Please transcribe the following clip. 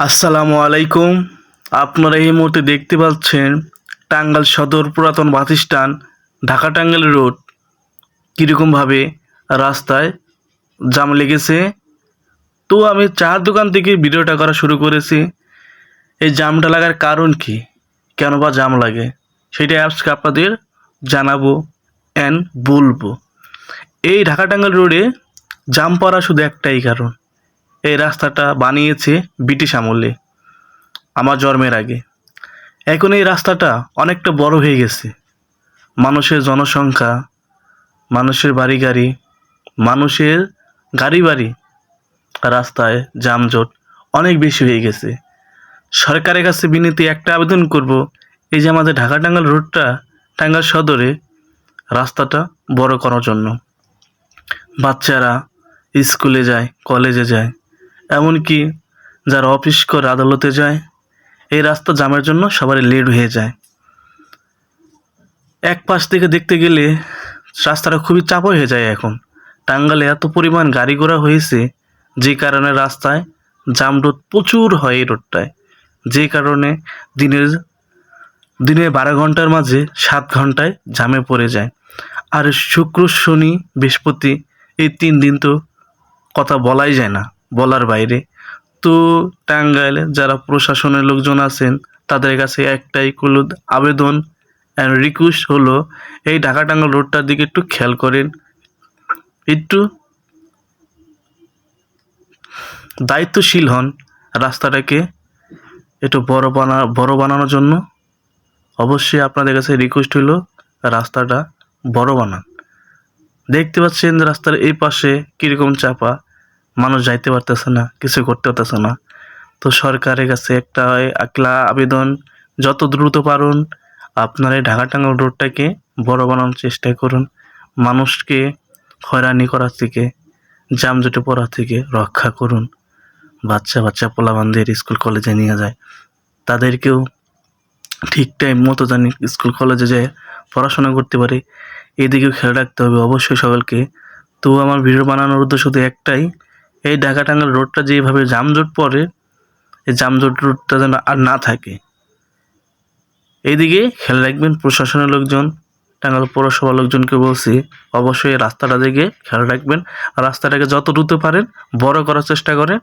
আসসালামু আলাইকুম। আপনারা এই মুহূর্তে দেখতে পাচ্ছেন টাঙ্গাইল সদর পুরাতন bus stand, Dhaka Tangail road কীরকমভাবে রাস্তায় জাম লেগেছে। তো আমি চার দোকান থেকে ভিডিওটা করা শুরু করেছি। এই জামটা লাগার কারণ কি, কেন বা জাম লাগে, সেটা আজকে আপনাদের জানাবো অ্যান্ড বলবো। এই ঢাকা টাঙ্গাইল রোডে জাম পড়া শুধু একটাই কারণ, এই রাস্তাটা বানিয়েছে ব্রিটিশ আমলে, আমার জন্মের আগে। এখন এই রাস্তাটা অনেকটা বড় হয়ে গেছে। মানুষের জনসংখ্যা, মানুষের বাড়ি গাড়ি, মানুষের গাড়ি বাড়ি, রাস্তায় যানজট অনেক বেশি হয়ে গেছে। সরকারের কাছে বিনীত একটা আবেদন করব, এই যে আমাদের ঢাকা টাঙ্গাইল রোডটা, টাঙ্গাইল সদরে রাস্তাটা বড় করার জন্য। বাচ্চারা স্কুলে যায়, কলেজে যায়, এমনকি যারা অফিস করে আদালতে যায়, এই রাস্তা জামের জন্য সবারই লেট হয়ে যায়। এক পাশ থেকে দেখতে গেলে রাস্তাটা খুবই চাপা হয়ে যায়। এখন টাঙ্গাইলে এত পরিমাণ গাড়ি ঘোড়া হয়েছে, যে কারণে রাস্তায় জামরোধ প্রচুর হয় এই রোডটায়। যে কারণে দিনের দিনে 12 ঘন্টার মাঝে 7 ঘন্টায় জামে পড়ে যায়। আর শুক্র শনি বৃহস্পতি এই 3 দিন তো কথা বলাই যায় না, বলার বাইরে। তো টাঙ্গাইলে যারা প্রশাসনের লোকজন আছেন, তাদের কাছে একটাই আবেদন অ্যান্ড রিকোয়েস্ট হলো, এই ঢাকা টাঙ্গাইল রোডটার দিকে একটু খেয়াল করেন, একটু দায়িত্বশীল হন। রাস্তাটাকে একটু বড় বানানোর জন্য অবশ্যই আপনাদের কাছে রিকোয়েস্ট হলো, রাস্তাটা বড় বানান। দেখতে পাচ্ছেন রাস্তার এই পাশে কীরকম চাপা, মানুষ যাইতে পারতেছে না, কিছু করতে পারতেছে না। তো সরকারের কাছে একটা একলা আবেদন, যত দ্রুত পারুন আপনারা এই ঢাকা টাঙ্গাইল রোডটাকে বড় বানানোর চেষ্টা করুন। মানুষকে হয়রানি করার থেকে, যানজটে পড়া থেকে রক্ষা করুন। বাচ্চা পোলাপানদের স্কুল কলেজে নিয়ে যায়, তাদেরকেও ঠিক টাইম মতো জানি স্কুল কলেজে যেয়ে পড়াশোনা করতে পারে, এদিকেও খেয়াল রাখতে হবে অবশ্যই সকলকে। তো আমার ভিডিও বানানোর উদ্দেশ্য শুধু একটাই, এই ঢাকা টাঙ্গাইল রোডটা যেভাবে যানজট পড়ে, এই যানজট রোডটা যেন আর না থাকে, এইদিকে খেয়াল রাখবেন। প্রশাসনের লোকজন, টাঙ্গাইল পৌরসভার লোকজনকে বলছি, অবশ্যই রাস্তাটা দিকে খেয়াল রাখবেন। রাস্তাটাকে যত দ্রুত পারেন বড় করার চেষ্টা করেন।